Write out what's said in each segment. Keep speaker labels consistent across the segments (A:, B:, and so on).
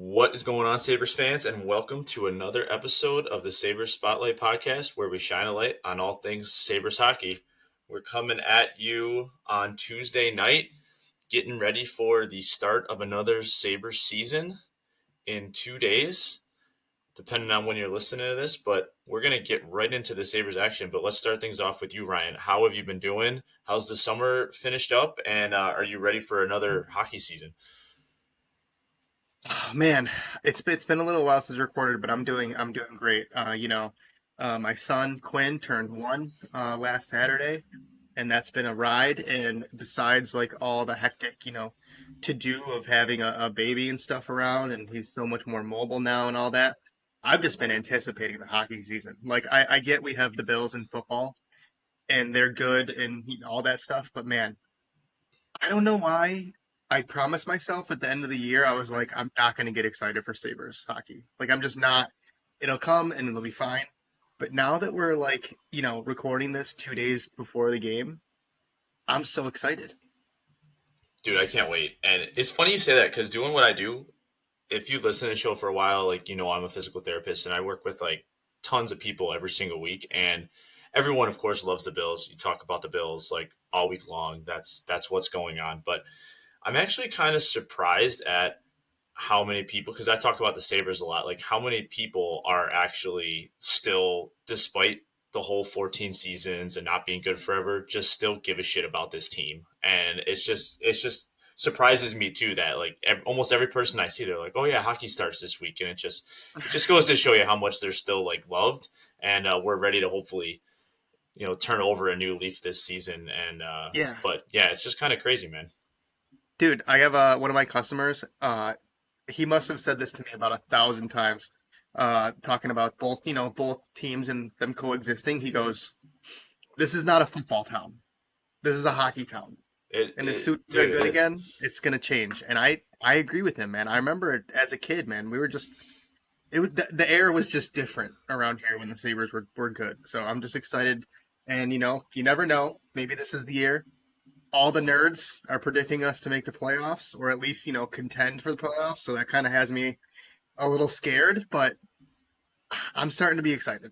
A: What is going on, Sabres fans, and welcome to another episode of the Sabres Spotlight podcast where we shine a light on all things Sabres hockey. We're coming at you on Tuesday night, getting ready for the start of another Sabres season in 2 days, depending on when you're listening to this. But we're going to get right into the Sabres action. But let's start things off with you, Ryan. How have you been doing? How's the summer finished up? And are you ready for another hockey season?
B: Oh, man, it's been a little while since I recorded, but I'm doing great. My son Quinn turned one last Saturday, and that's been a ride. And besides, like all the hectic, to do of having a baby and stuff around, and he's so much more mobile now and all that. I've just been anticipating the hockey season. Like I get we have the Bills in football, and they're good and all that stuff, but man, I don't know why. I promised myself at the end of the year, I was like, I'm not going to get excited for Sabres hockey. Like, I'm just not. It'll come and it'll be fine. But now that we're like, recording this 2 days before the game, I'm so excited.
A: Dude, I can't wait. And it's funny you say that because doing what I do, if you've listened to the show for a while, I'm a physical therapist and I work with like tons of people every single week. And everyone, of course, loves the Bills. You talk about the Bills like all week long. That's what's going on. But I'm actually kind of surprised at how many people, because I talk about the Sabres a lot, like how many people are actually still, despite the whole 14 seasons and not being good forever, just still give a shit about this team. And it's just surprises me too that like almost every person I see, they're like, oh yeah, hockey starts this week. And it just goes to show you how much they're still like loved. And we're ready to hopefully, turn over a new leaf this season. And,
B: Yeah.
A: but yeah, it's just kind of crazy, man.
B: Dude, I have one of my customers. He must have said this to me about 1,000 times, talking about both teams and them coexisting. He goes, "This is not a football town. This is a hockey town. And as soon as they're
A: Dude, it
B: good
A: is.
B: again, it's gonna change." And I agree with him, man. I remember it as a kid, man. We were just it was the air was just different around here when the Sabres were good. So I'm just excited. And you never know. Maybe this is the year. All the nerds are predicting us to make the playoffs, or at least contend for the playoffs. So that kind of has me a little scared, but I'm starting to be excited.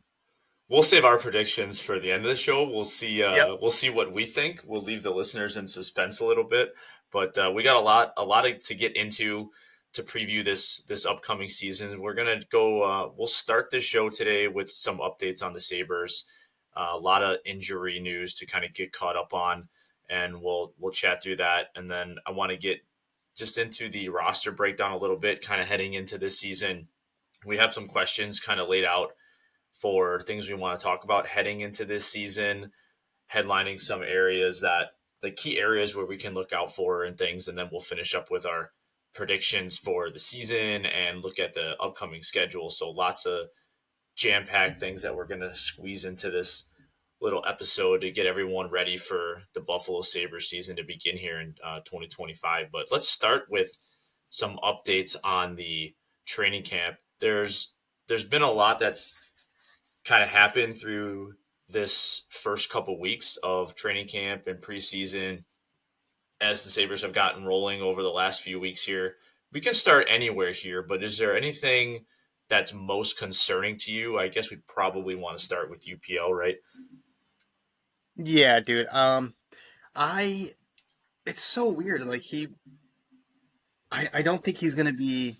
A: We'll save our predictions for the end of the show. We'll see.
B: Yep.
A: We'll see what we think. We'll leave the listeners in suspense a little bit, but we got to get into to preview this upcoming season. We're gonna go. We'll start this show today with some updates on the Sabres. A lot of injury news to kind of get caught up on, and we'll chat through that. And then I want to get just into the roster breakdown a little bit, kind of heading into this season. We have some questions kind of laid out for things we want to talk about heading into this season, headlining some areas that the key areas where we can look out for and things, and then we'll finish up with our predictions for the season and look at the upcoming schedule. So lots of jam-packed things that we're going to squeeze into this little episode to get everyone ready for the Buffalo Sabres season to begin here in 2025. But let's start with some updates on the training camp. There's been a lot that's kind of happened through this first couple weeks of training camp and preseason as the Sabres have gotten rolling over the last few weeks here. We can start anywhere here, but is there anything that's most concerning to you? I guess we probably want to start with UPL, right?
B: Yeah, dude. I it's so weird. Like I don't think he's gonna be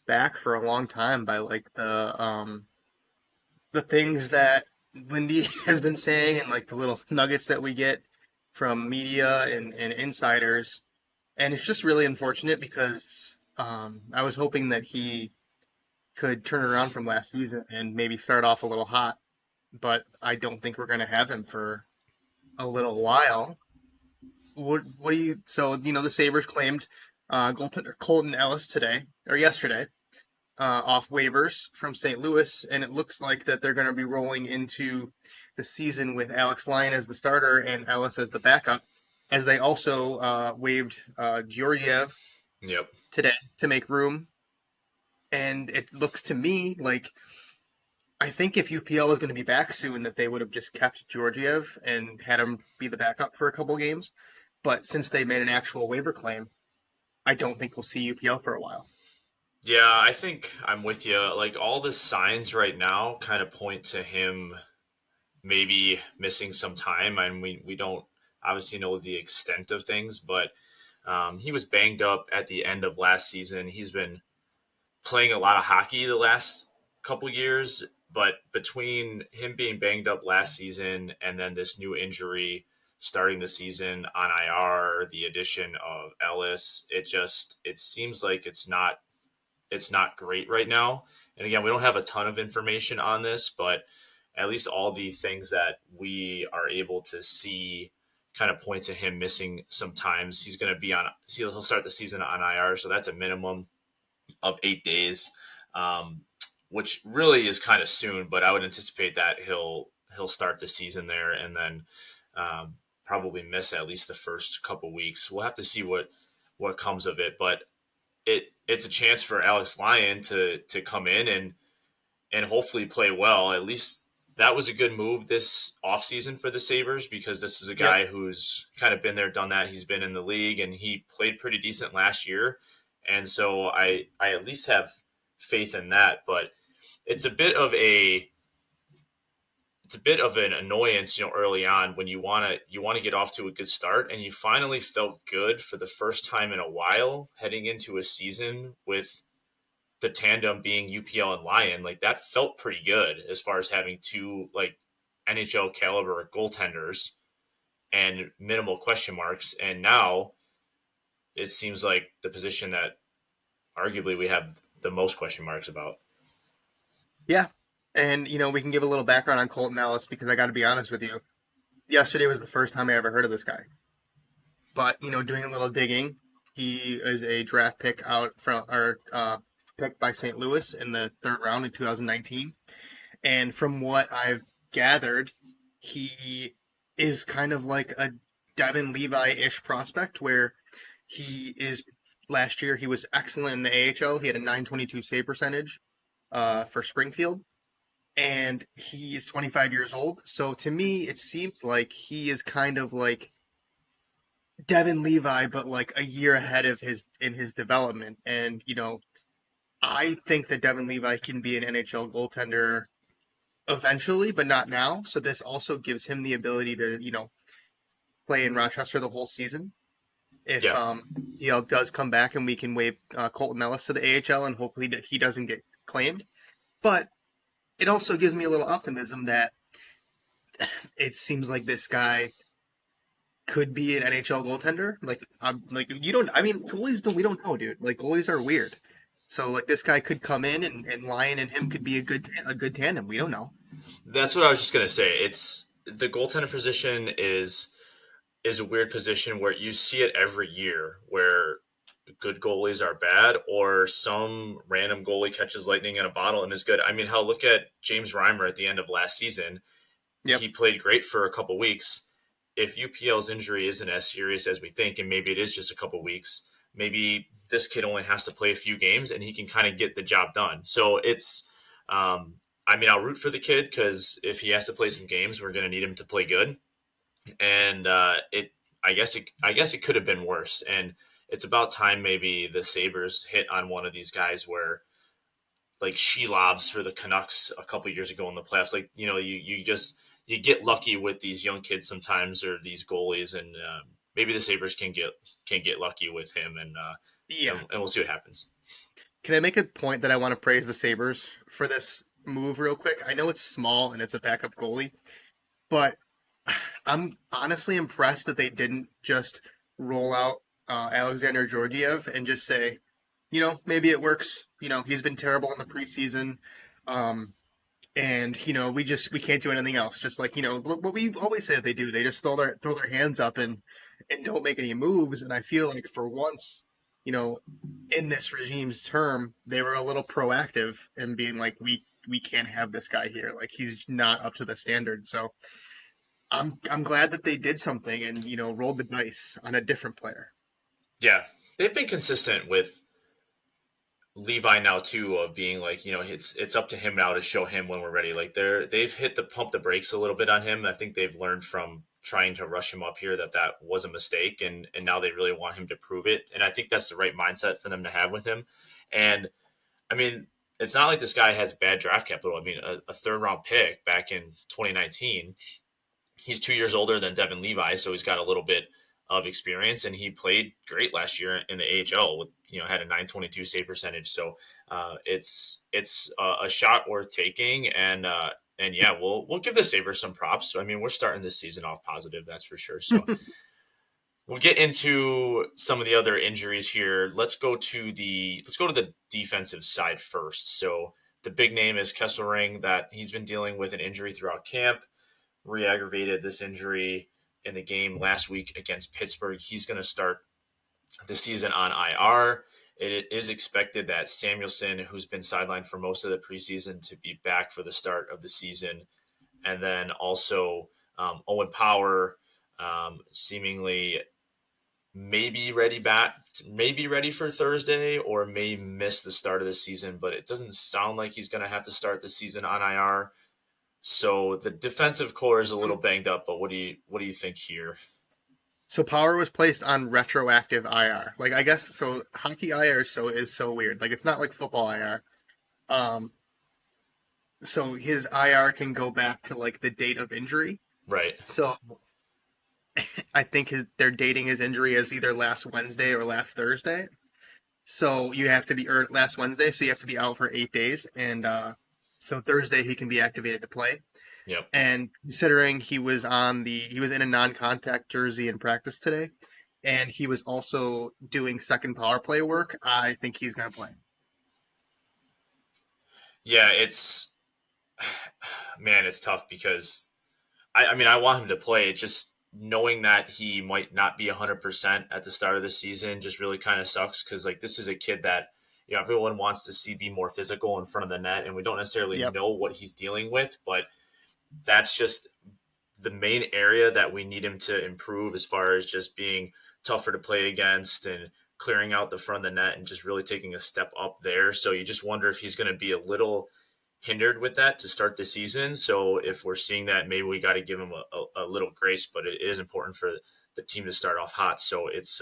B: back for a long time by like the things that Lindy has been saying and like the little nuggets that we get from media and insiders. And it's just really unfortunate because I was hoping that he could turn around from last season and maybe start off a little hot, but I don't think we're gonna have him for a little while. What do you so the Sabres claimed goaltender Colton Ellis today or yesterday off waivers from St. Louis, and it looks like that they're going to be rolling into the season with Alex Lyon as the starter and Ellis as the backup, as they also waived Georgiev
A: Yep.
B: today to make room. And it looks to me like I think if UPL was going to be back soon, that they would have just kept Georgiev and had him be the backup for a couple games. But since they made an actual waiver claim, I don't think we'll see UPL for a while.
A: Yeah, I think I'm with you. Like all the signs right now kind of point to him maybe missing some time. And we don't obviously know the extent of things, but he was banged up at the end of last season. He's been playing a lot of hockey the last couple years, but between him being banged up last season and then this new injury starting the season on IR, the addition of Ellis, it seems like it's not great right now. And again, we don't have a ton of information on this, but at least all the things that we are able to see kind of point to him missing sometimes. He's going to be on. He'll start the season on IR, so that's a minimum of 8 days, um, which really is kind of soon. But I would anticipate that he'll start the season there and then probably miss at least the first couple weeks. We'll have to see what comes of it, but it's a chance for Alex Lyon to come in and hopefully play well. At least that was a good move this offseason for the Sabres because this is a
B: Yep.
A: guy who's kind of been there, done that. He's been in the league and he played pretty decent last year. And so I at least have faith in that. But it's a bit of a it's a bit of an annoyance, early on when you want to get off to a good start, and you finally felt good for the first time in a while heading into a season with the tandem being UPL and Lion. Like that felt pretty good as far as having two like NHL caliber goaltenders and minimal question marks. And now it seems like the position that arguably we have the most question marks about.
B: Yeah. And, we can give a little background on Colton Ellis because I got to be honest with you. Yesterday was the first time I ever heard of this guy. But, doing a little digging, he is a draft pick out from, or picked by St. Louis in the third round in 2019. And from what I've gathered, he is kind of like a Devin Levi-ish prospect where he is last year he was excellent in the AHL. He had a 922 save percentage for Springfield, and he is 25 years old. So to me, it seems like he is kind of like Devin Levi, but like a year ahead of his development. And I think that Devin Levi can be an NHL goaltender eventually, but not now. So this also gives him the ability to play in Rochester the whole season if
A: Yeah,
B: does come back and we can waive Colton Ellis to the AHL and hopefully that he doesn't get claimed. But it also gives me a little optimism that it seems like this guy could be an NHL goaltender. Like you don't. I mean, goalies don't. We don't know, dude. Like goalies are weird. So like this guy could come in and Lyon and him could be a good tandem. We don't know.
A: that's what I was just gonna say. It's the goaltender position is a weird position where you see it every year where good goalies are bad or some random goalie catches lightning in a bottle and is good. I mean, hell, look at James Reimer at the end of last season.
B: Yep.
A: He played great for a couple weeks. If UPL's injury isn't as serious as we think, and maybe it is just a couple weeks, maybe this kid only has to play a few games and he can kind of get the job done. So um, I mean, I'll root for the kid because if he has to play some games, we're going to need him to play good. And I guess it could have been worse. And it's about time maybe the Sabres hit on one of these guys where like Shelobs for the Canucks a couple years ago in the playoffs. Like you get lucky with these young kids sometimes or these goalies, and maybe the Sabres can get lucky with him, and
B: Yeah.
A: we'll see what happens.
B: Can I make a point that I want to praise the Sabres for this move real quick? I know it's small and it's a backup goalie, but I'm honestly impressed that they didn't just roll out Alexander Georgiev and just say, maybe it works. He's been terrible in the preseason, um, and we can't do anything else. Just like what we always say that they do, they just throw their hands up and don't make any moves. And I feel like for once, you know, in this regime's term, they were a little proactive in being like, we can't have this guy here. Like he's not up to the standard. So I'm glad that they did something and rolled the dice on a different player.
A: Yeah, they've been consistent with Levi now too of being like it's up to him now to show him when we're ready. Like they've hit the pump the brakes a little bit on him. I think they've learned from trying to rush him up here that was a mistake, and now they really want him to prove it. And I think that's the right mindset for them to have with him. And I mean, it's not like this guy has bad draft capital. I mean, a third round pick back in 2019. He's 2 years older than Devin Levi, so he's got a little bit of experience, and he played great last year in the AHL. With had a 922 save percentage, so it's a shot worth taking, and yeah, we'll give the Sabres some props. I mean, we're starting this season off positive, that's for sure. So we'll get into some of the other injuries here. Let's go to the defensive side first. So the big name is Kesselring, that he's been dealing with an injury throughout camp, re-aggravated this injury in the game last week against Pittsburgh. He's going to start the season on IR. It is expected that Samuelson, who's been sidelined for most of the preseason, to be back for the start of the season. And then also Owen Power, seemingly maybe ready for Thursday, or may miss the start of the season, but it doesn't sound like he's going to have to start the season on IR. So the
B: So,
A: defensive core is a little
B: so,
A: banged up, but what do you think here?
B: so Power was placed on retroactive IR. Like I guess so. Hockey IR is so weird. Like it's not like football IR. Um, so his IR can go back to like the date of injury.
A: Right.
B: So I think they're dating his injury as either last Wednesday or last Thursday. So you have to be or last Wednesday, so you have to be out for 8 days, and so Thursday he can be activated to play.
A: Yep.
B: And considering he was in a non-contact jersey in practice today, and he was also doing second power play work, I think he's gonna play.
A: Yeah, man, it's tough because I mean, I want him to play. Just knowing that he might not be 100% at the start of the season just really kind of sucks, because like this is a kid that everyone wants to see be more physical in front of the net, and we don't necessarily
B: Yep.
A: know what he's dealing with, but that's just the main area that we need him to improve, as far as just being tougher to play against and clearing out the front of the net and just really taking a step up there. So you just wonder if he's going to be a little hindered with that to start the season. So if we're seeing that, maybe we got to give him a little grace, but it is important for the team to start off hot. So it's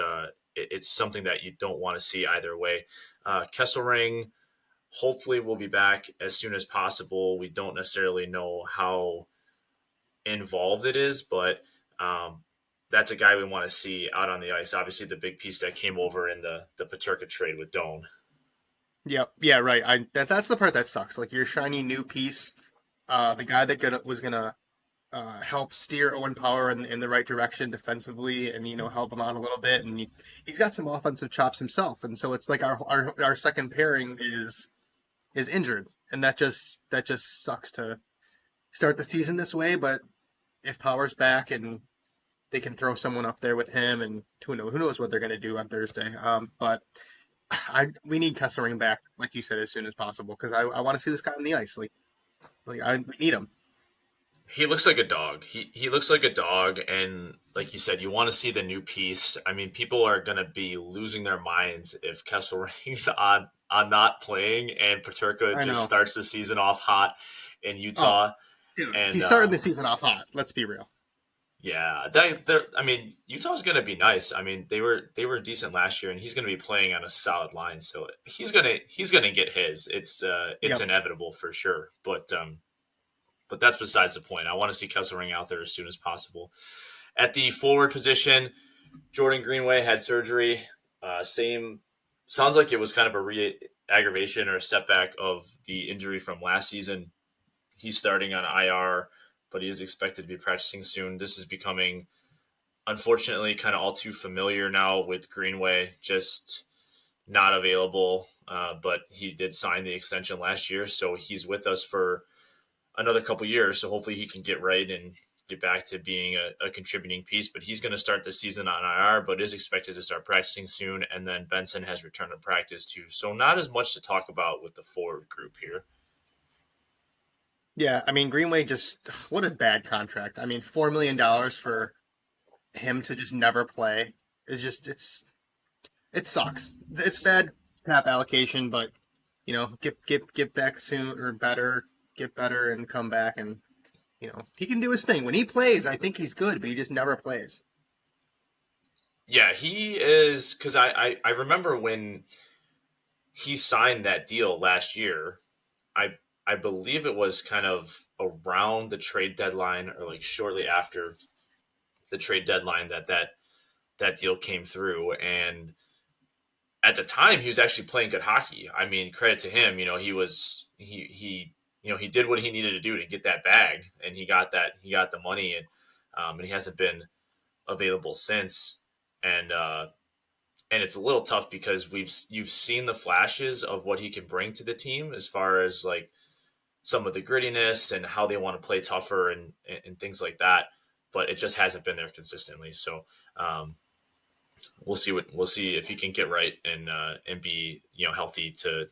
A: something that you don't want to see either way. Kesselring hopefully will be back as soon as possible. We don't necessarily know how involved it is, but that's a guy we want to see out on the ice. Obviously, the big piece that came over in the Paterka trade with Doan.
B: Yep. Yeah. Right. That's the part that sucks. Like your shiny new piece, the guy that was gonna help steer Owen Power in the right direction defensively, and help him out a little bit, and he's got some offensive chops himself, and so it's like our second pairing is injured, and that just sucks to start the season this way. But if Power's back and they can throw someone up there with him, and who knows what they're going to do on Thursday. But we need Kessering back, like you said, as soon as possible, because I want to see this guy on the ice. We need him.
A: He looks like a dog. He looks like a dog, and like you said, you want to see the new piece. I mean, people are gonna be losing their minds if Kessel Rings on not playing, and Paterka
B: I
A: just
B: know.
A: starts the season off hot in
B: Oh,
A: Utah.
B: dude,
A: And
B: he's starting the season off hot. Let's be real.
A: yeah, I mean, Utah's gonna be nice. I mean, they were decent last year, and he's gonna be playing on a solid line, so he's gonna get his. It's
B: Yep.
A: inevitable for sure. But that's besides the point. I want to see Kesselring out there as soon as possible. At the forward position, Jordan Greenway had surgery. Same, sounds like it was kind of a re-aggravation or a setback of the injury from last season. He's starting on IR, but he is expected to be practicing soon. This is becoming, unfortunately, kind of all too familiar now with Greenway just not available. But he did sign the extension last year, so he's with us for another couple years. So hopefully he can get right and get back to being a contributing piece. But he's going to start the season on IR, but is expected to start practicing soon. And then Benson has returned to practice too. So not as much to talk about with the forward group here.
B: Yeah, I mean Greenway just what a bad contract. I mean, $4 million for him to just never play is just it sucks. It's bad cap allocation, but get back soon or better, get better and come back, and he can do his thing. When he plays, I think he's good, but he just never plays.
A: Yeah, he is, because I remember when he signed that deal last year. I I believe it was kind of around the trade deadline or like shortly after the trade deadline that deal came through. And at the time, he was actually playing good hockey. I mean, credit to him. He did what he needed to do to get that bag, and he got the money, and he hasn't been available since. And and it's a little tough because you've seen the flashes of what he can bring to the team as far as like some of the grittiness and how they want to play tougher and things like that. But it just hasn't been there consistently. So um, we'll see if he can get right and be healthy to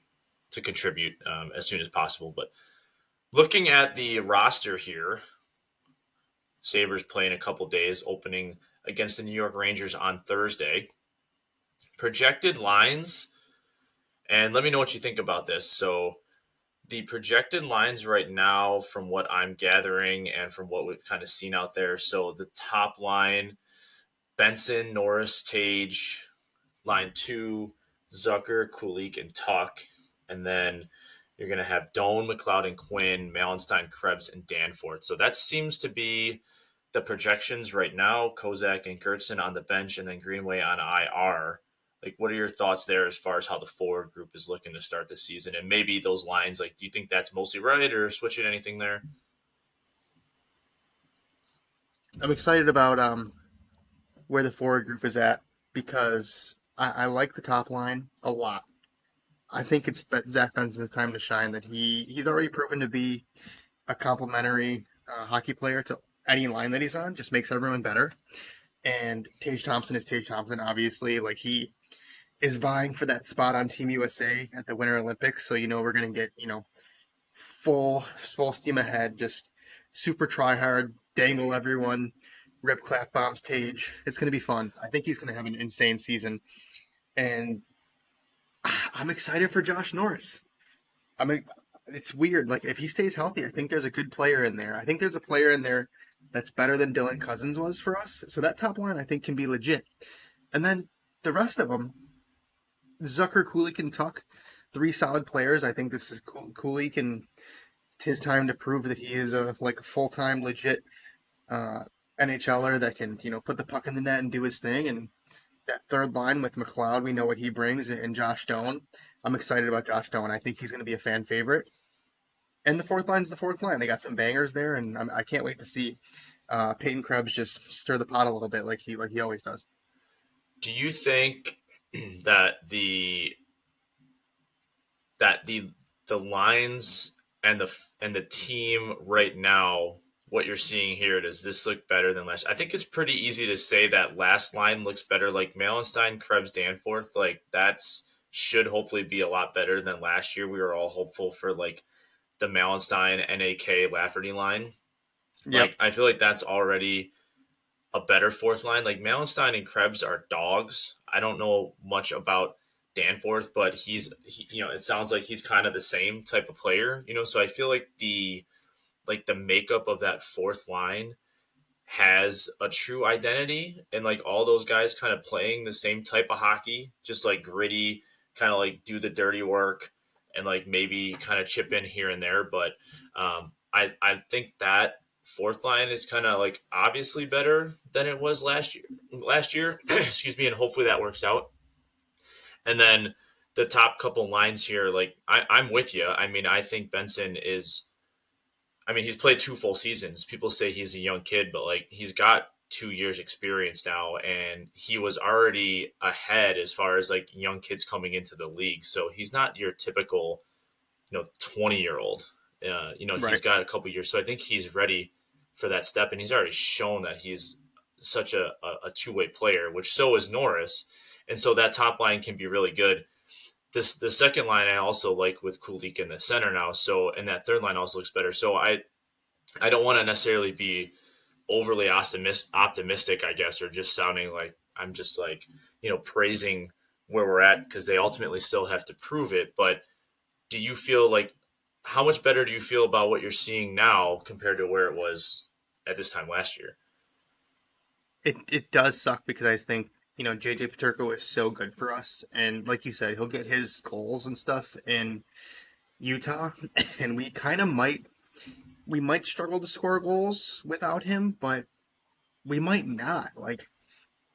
A: contribute as soon as possible. But looking at the roster here, Sabres playing a couple days, opening against the New York Rangers on Thursday. Projected lines, and let me know what you think about this. So the projected lines right now, from what I'm gathering and from what we've kind of seen out there, so the top line: Benson, Norris, Tage; line two, Zucker, Kulik, and Tuck. And then you're going to have Doan, McLeod, and Quinn, Malenstein, Krebs, and Danforth. So that seems to be the projections right now. Kozak and Gertson on the bench, and then Greenway on IR. Like, what are your thoughts there as far as how the forward group is looking to start the season? And maybe those lines, like, do you think that's mostly right or switching anything there?
B: I'm excited about where the forward group is at because I like the top line a lot. I think it's that Zach Benson's time to shine. That he's already proven to be a complementary hockey player to any line that he's on. Just makes everyone better. And Tage Thompson is Tage Thompson, obviously. Like he is vying for that spot on Team USA at the Winter Olympics. So we're gonna get full steam ahead, just super try hard, dangle everyone, rip clap bombs Tage. It's gonna be fun. I think he's gonna have an insane season, and I'm excited for Josh Norris. I mean, it's weird. Like if he stays healthy, I think there's a good player in there. I think there's a player in there that's better than Dylan Cousins was for us. So that top line I think can be legit. And then the rest of them, Zucker, Kulik, and Tuck, three solid players. I think this is Kulik, and it's his time to prove that he is a like a full time legit uh, NHLer that can put the puck in the net and do his thing. And that third line with McLeod, we know what he brings, and Josh Doan. I'm excited about Josh Doan. I think he's going to be a fan favorite. And the fourth line's the fourth line. They got some bangers there, and I can't wait to see Peyton Krebs just stir the pot a little bit like he always does.
A: Do you think that the the lines and the team right now, what you're seeing here, does this look better than last? I think it's pretty easy to say that last line looks better. Like Malenstein, Krebs, Danforth, like that's should hopefully be a lot better than last year. We were all hopeful for like the Malenstein, NAK, Lafferty line.
B: Yep.
A: Like I feel like that's already a better fourth line. Like Malenstein and Krebs are dogs. I don't know much about Danforth, but it sounds like he's kind of the same type of player, So I feel like the makeup of that fourth line has a true identity, and like all those guys kind of playing the same type of hockey, just like gritty, kind of like do the dirty work and like maybe kind of chip in here and there. But I think that fourth line is kind of like obviously better than it was last year. Last year, excuse me, and hopefully that works out. And then the top couple lines here, like I'm with you. I mean, I think Benson is. I mean, he's played two full seasons. People say he's a young kid, but like he's got 2 years experience now, and he was already ahead as far as like young kids coming into the league. So he's not your typical 20-year-old. He's
B: Right.
A: got a couple years, so I think he's ready for that step, and he's already shown that he's such a two-way player, which so is Norris, and so that top line can be really good. The second line I also like with Kulik in the center now, so and that third line also looks better. So I don't want to necessarily be overly optimistic, I guess, or just sounding like I'm just like praising where we're at because they ultimately still have to prove it, but do you feel like how much better do you feel about what you're seeing now compared to where it was at this time last year?
B: It does suck because I think JJ Peterko is so good for us, and like you said, he'll get his goals and stuff in Utah, and we might struggle to score goals without him, but we might not. Like,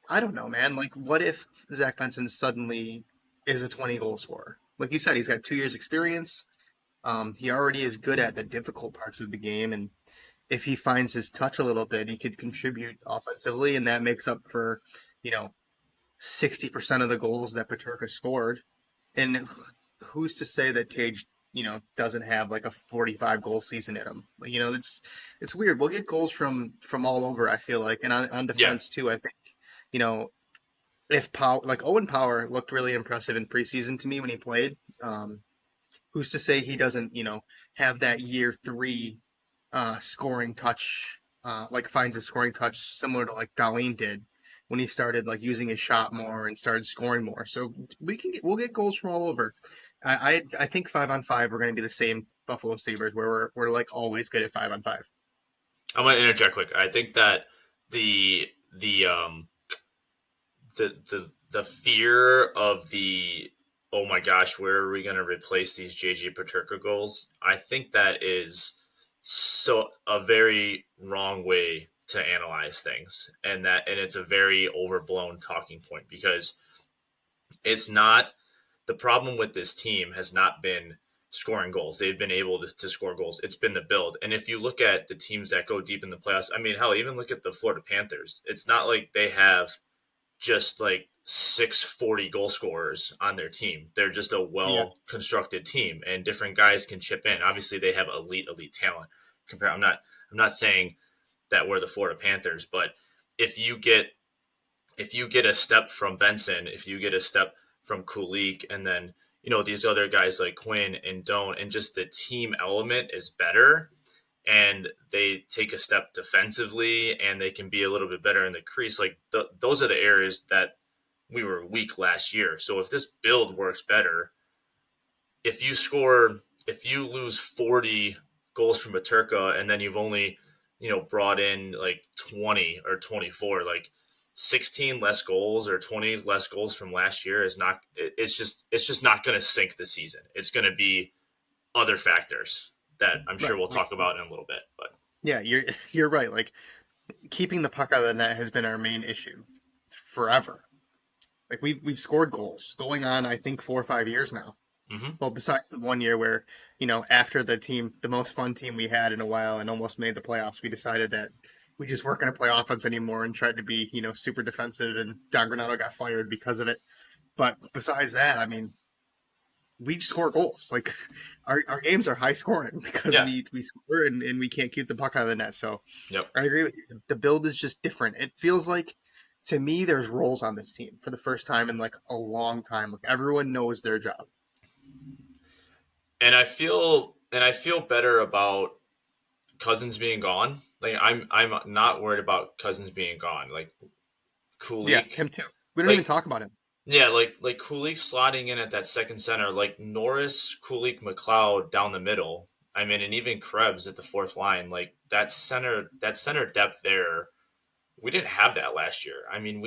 B: I don't know, man. Like, what if Zach Benson suddenly is a 20 goal scorer? Like you said, he's got 2 years experience. He already is good at the difficult parts of the game, and if he finds his touch a little bit, he could contribute offensively, and that makes up for, you know, 60% of the goals that Peterka scored. And who's to say that Tage, doesn't have like a 45 goal season in him? It's weird. We'll get goals from all over, I feel like, and on
A: Yeah,
B: defense too. I think, you know, if Power like Owen Power looked really impressive in preseason to me when he played. Who's to say he doesn't, have that year 3 scoring touch, like finds a scoring touch similar to like Darlene did when he started like using his shot more and started scoring more. So we'll get goals from all over. I think 5-on-5 we're going to be the same Buffalo Sabres where we're like always good at 5-on-5.
A: I'm going to interject quick. I think that the the um the fear of the oh my gosh, where are we going to replace these JJ Paterka goals? I think that is so a very wrong way to analyze things, and it's a very overblown talking point because it's not the problem with this team has not been scoring goals. They've been able to score goals. It's been the build. And if you look at the teams that go deep in the playoffs, I mean, hell, even look at the Florida Panthers. It's not like they have just like 640 goal scorers on their team. They're just a
B: Yeah,
A: well constructed team, and different guys can chip in. Obviously, they have elite talent. I'm not saying that we're the Florida Panthers, but if you get if you get a step from Benson, if you get a step from Kulik, and then these other guys like Quinn and Don't, and just the team element is better, and they take a step defensively, and they can be a little bit better in the crease. Like those are the areas that we were weak last year. So if this build works better, if you score, if you lose 40 goals from a Turca, and then you've only, brought in like 20 or 24, like 16 less goals or 20 less goals from last year is not, it's just not going to sink the season. It's going to be other factors that I'm sure
B: right.
A: we'll
B: Like,
A: talk about in a little bit, but
B: yeah, you're right. Like keeping the puck out of the net has been our main issue forever. Like we've scored goals going on, I think 4 or 5 years now.
A: mm-hmm.
B: Well, besides the one year where, after the most fun team we had in a while and almost made the playoffs, we decided that we just weren't going to play offense anymore and tried to be, super defensive, and Don Granato got fired because of it. But besides that, I mean, we score goals. Like our games are high scoring because
A: Yeah.
B: we score and we can't keep the puck out of the net. So
A: Yep.
B: I agree with you. The build is just different. It feels like to me there's roles on this team for the first time in like a long time. Like everyone knows their job.
A: And I feel better about Cousins being gone. Like I'm not worried about Cousins being gone. Like
B: Yeah,
A: Kulik,
B: him too. We don't even
A: like
B: talk about him.
A: yeah, like Kulik slotting in at that second center, like Norris, Kulik, McLeod down the middle. I mean, and even Krebs at the fourth line, like that center depth there. We didn't have that last year. I mean,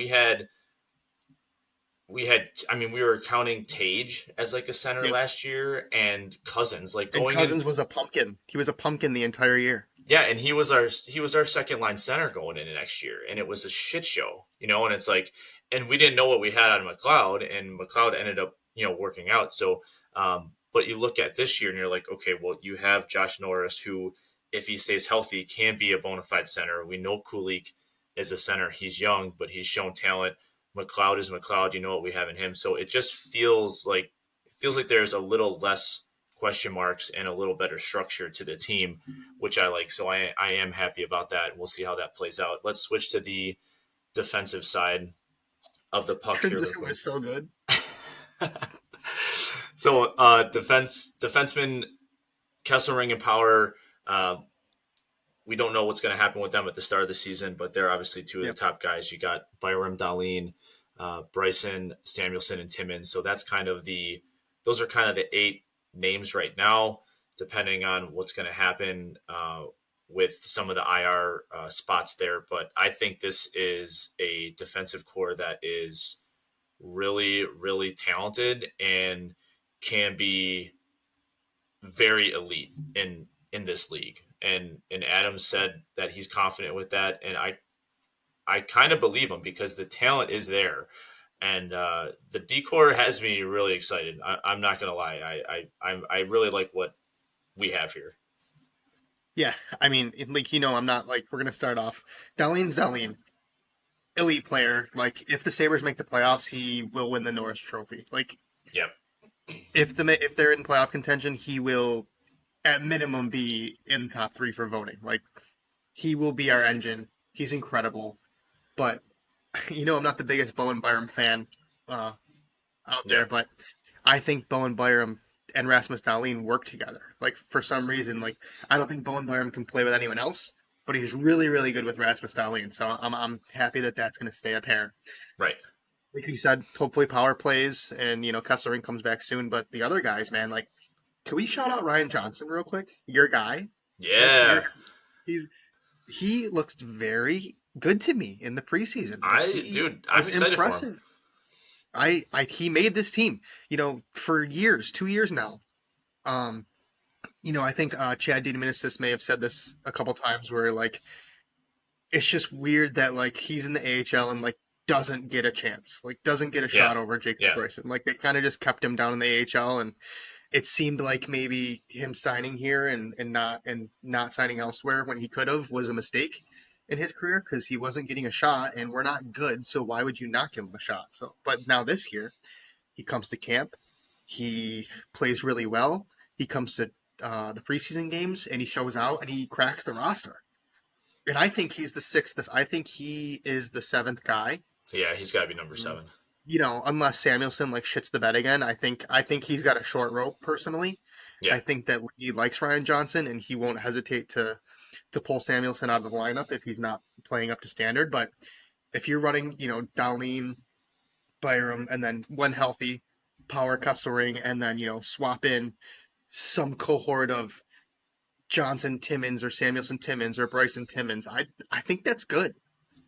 A: I mean, we were counting Tage as like a center
B: Yep.
A: last year, and Cousins like
B: And
A: going in.
B: Cousins was a pumpkin. He was a pumpkin the entire year.
A: Yeah, and he was our second line center going into next year, and it was a shit show, And it's like, and we didn't know what we had on McLeod, and McLeod ended up working out. So, but you look at this year, and you're like, okay, well, you have Josh Norris, who, if he stays healthy, can be a bona fide center. We know Kulik is a center. He's young, but he's shown talent. McLeod is McLeod. You know what we have in him. So it feels like there's a little less question marks and a little better structure to the team, which I like. So I am happy about that. We'll see how that plays out. Let's switch to the defensive side of the puck here real
B: Transition
A: quick.
B: was so good.
A: So defenseman Kesselring and Power. Uh, we don't know what's going to happen with them at the start of the season, but they're obviously two of the
B: Yep.
A: top guys. You got Byram Dahlin, Bryson, Samuelson, and Timmins. So those are kind of the 8 names right now, depending on what's going to happen. with some of the IR spots there. But I think this is a defensive core that is really, really talented and can be very elite in this league. And Adam said that he's confident with that, and I kind of believe him because the talent is there, and the decor has me really excited. I'm not gonna lie, I really like what we have here.
B: Yeah, I mean, like I'm not like we're gonna start off. Darlene's Darlene, elite player. Like if the Sabres make the playoffs, he will win the Norris Trophy. Like
A: Yep.
B: if they're in playoff contention, he will at minimum be in top three for voting. Like he will be our engine. He's incredible. But I'm not the biggest Bowen Byram fan uh, out there,
A: Yep.
B: but I think Bowen Byram and Rasmus Dahlin work together. Like for some reason, like I don't think Bowen Byram can play with anyone else, but he's really, really good with Rasmus Dahlin. So I'm happy that that's going to stay apparent.
A: Right.
B: Like you said, hopefully power plays and Kesselring comes back soon. But the other guys, man, like can we shout out Ryan Johnson real quick? Your guy. That's your
A: Yeah.
B: he's he looked very good to me in the preseason. Like he
A: I'm
B: was
A: excited for him.
B: impressive. He made this team, for years, 2 years now. Um, I think Chad DeMonicis may have said this a couple times where like it's just weird that like he's in the AHL and like doesn't get a chance, like doesn't get a
A: Yeah.
B: shot over Jacob
A: Yeah.
B: Bryson. Like they kind of just kept him down in the AHL, and it seemed like maybe him signing here and not signing elsewhere when he could have was a mistake in his career because he wasn't getting a shot and we're not good, so why would you not give him a shot? So but now this year he comes to camp, he plays really well, he comes to the preseason games and he shows out and he cracks the roster, and I think he's the sixth. I think he is the seventh guy.
A: Yeah. He's got to be number
B: Mm.
A: 7.
B: Unless Samuelson like shits the bed again, I think he's got a short rope personally.
A: Yeah.
B: I think that he likes Ryan Johnson and he won't hesitate to pull Samuelson out of the lineup if he's not playing up to standard. But if you're running, Darlene, Byram, and then when healthy, Power Kesselring, and then swap in some cohort of Johnson Timmins or Samuelson Timmins or Bryson Timmins, I think that's good.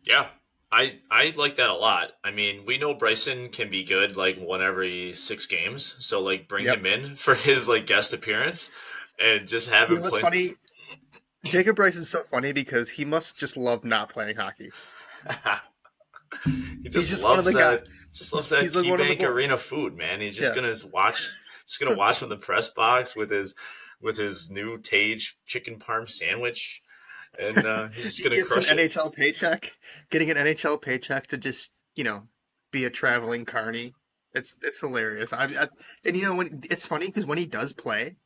A: Yeah. I like that a lot. I mean, we know Bryson can be good like one every 6 games. So like bring
B: Yep.
A: him in for his like guest appearance and just have
B: You
A: him
B: know what's
A: play.
B: funny? Jacob Bryce is so funny because he must just love not playing hockey.
A: He
B: He's
A: just
B: just one of
A: loves
B: the
A: that.
B: guys.
A: Just loves
B: He's,
A: that
B: he's like one of the
A: KeyBank
B: boys.
A: Arena food, man. He's just
B: Yeah.
A: gonna watch. Just gonna watch from the press box with his new Tage chicken parm sandwich, and he's just
B: He
A: gonna
B: gets an
A: crush it.
B: NHL paycheck. Getting an NHL paycheck to just, be a traveling carny. It's hilarious. And when it's funny because when he does play